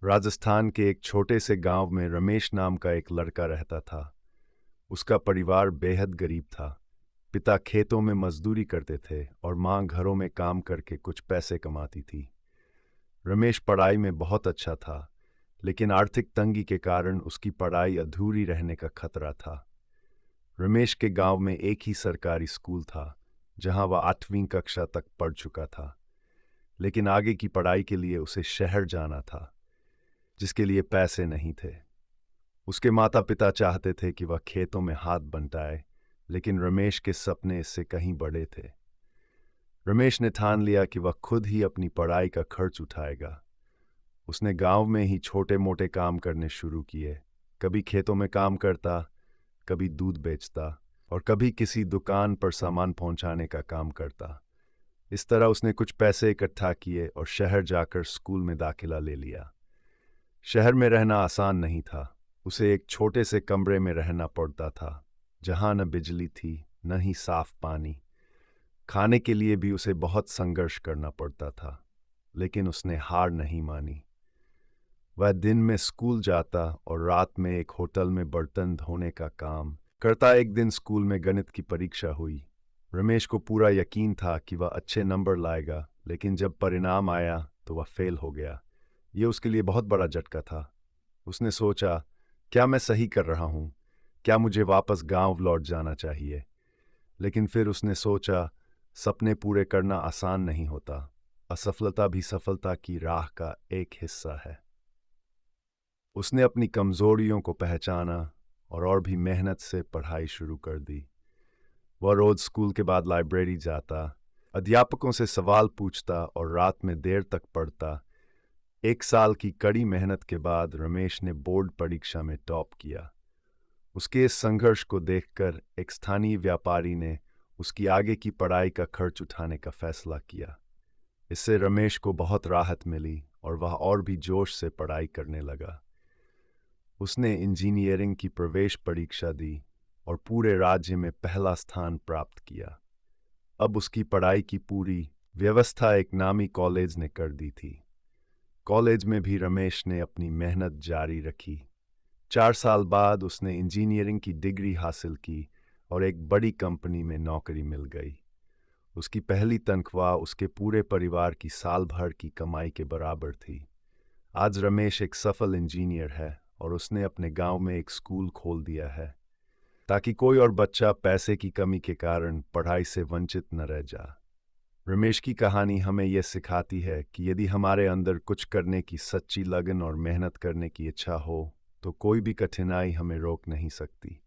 राजस्थान के एक छोटे से गांव में रमेश नाम का एक लड़का रहता था। उसका परिवार बेहद गरीब था। पिता खेतों में मजदूरी करते थे और मां घरों में काम करके कुछ पैसे कमाती थी। रमेश पढ़ाई में बहुत अच्छा था, लेकिन आर्थिक तंगी के कारण उसकी पढ़ाई अधूरी रहने का खतरा था। रमेश के गांव में एक ही सरकारी स्कूल था, जहां वह 8वीं कक्षा तक पढ़ चुका था, लेकिन आगे की पढ़ाई के लिए उसे शहर जाना था, जिसके लिए पैसे नहीं थे। उसके माता पिता चाहते थे कि वह खेतों में हाथ बंटाए, लेकिन रमेश के सपने इससे कहीं बड़े थे। रमेश ने ठान लिया कि वह खुद ही अपनी पढ़ाई का खर्च उठाएगा। उसने गांव में ही छोटे मोटे काम करने शुरू किए। कभी खेतों में काम करता, कभी दूध बेचता और कभी किसी दुकान पर सामान पहुंचाने का काम करता। इस तरह उसने कुछ पैसे इकट्ठा किए और शहर जाकर स्कूल में दाखिला ले लिया। शहर में रहना आसान नहीं था। उसे एक छोटे से कमरे में रहना पड़ता था, जहां न बिजली थी, न ही साफ पानी। खाने के लिए भी उसे बहुत संघर्ष करना पड़ता था, लेकिन उसने हार नहीं मानी। वह दिन में स्कूल जाता और रात में एक होटल में बर्तन धोने का काम करता। एक दिन स्कूल में गणित की परीक्षा हुई। रमेश को पूरा यकीन था कि वह अच्छे नंबर लाएगा, लेकिन जब परिणाम आया तो वह फेल हो गया। यह उसके लिए बहुत बड़ा झटका था। उसने सोचा, क्या मैं सही कर रहा हूं? क्या मुझे वापस गांव लौट जाना चाहिए? लेकिन फिर उसने सोचा, सपने पूरे करना आसान नहीं होता। असफलता भी सफलता की राह का एक हिस्सा है। उसने अपनी कमजोरियों को पहचाना और भी मेहनत से पढ़ाई शुरू कर दी। वह रोज स्कूल के बाद लाइब्रेरी जाता, अध्यापकों से सवाल पूछता और रात में देर तक पढ़ता। 1 साल की कड़ी मेहनत के बाद रमेश ने बोर्ड परीक्षा में टॉप किया। उसके इस संघर्ष को देखकर एक स्थानीय व्यापारी ने उसकी आगे की पढ़ाई का खर्च उठाने का फैसला किया। इससे रमेश को बहुत राहत मिली और वह और भी जोश से पढ़ाई करने लगा। उसने इंजीनियरिंग की प्रवेश परीक्षा दी और पूरे राज्य में पहला स्थान प्राप्त किया। अब उसकी पढ़ाई की पूरी व्यवस्था एक नामी कॉलेज ने कर दी थी। कॉलेज में भी रमेश ने अपनी मेहनत जारी रखी। 4 साल बाद उसने इंजीनियरिंग की डिग्री हासिल की और एक बड़ी कंपनी में नौकरी मिल गई। उसकी पहली तनख्वाह उसके पूरे परिवार की साल भर की कमाई के बराबर थी। आज रमेश एक सफल इंजीनियर है और उसने अपने गांव में एक स्कूल खोल दिया है, ताकि कोई और बच्चा पैसे की कमी के कारण पढ़ाई से वंचित न रह जा। रमेश की कहानी हमें यह सिखाती है कि यदि हमारे अंदर कुछ करने की सच्ची लगन और मेहनत करने की इच्छा हो, तो कोई भी कठिनाई हमें रोक नहीं सकती।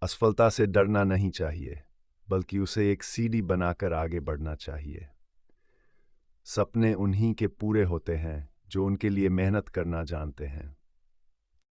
असफलता से डरना नहीं चाहिए, बल्कि उसे एक सीढ़ी बनाकर आगे बढ़ना चाहिए। सपने उन्हीं के पूरे होते हैं जो उनके लिए मेहनत करना जानते हैं।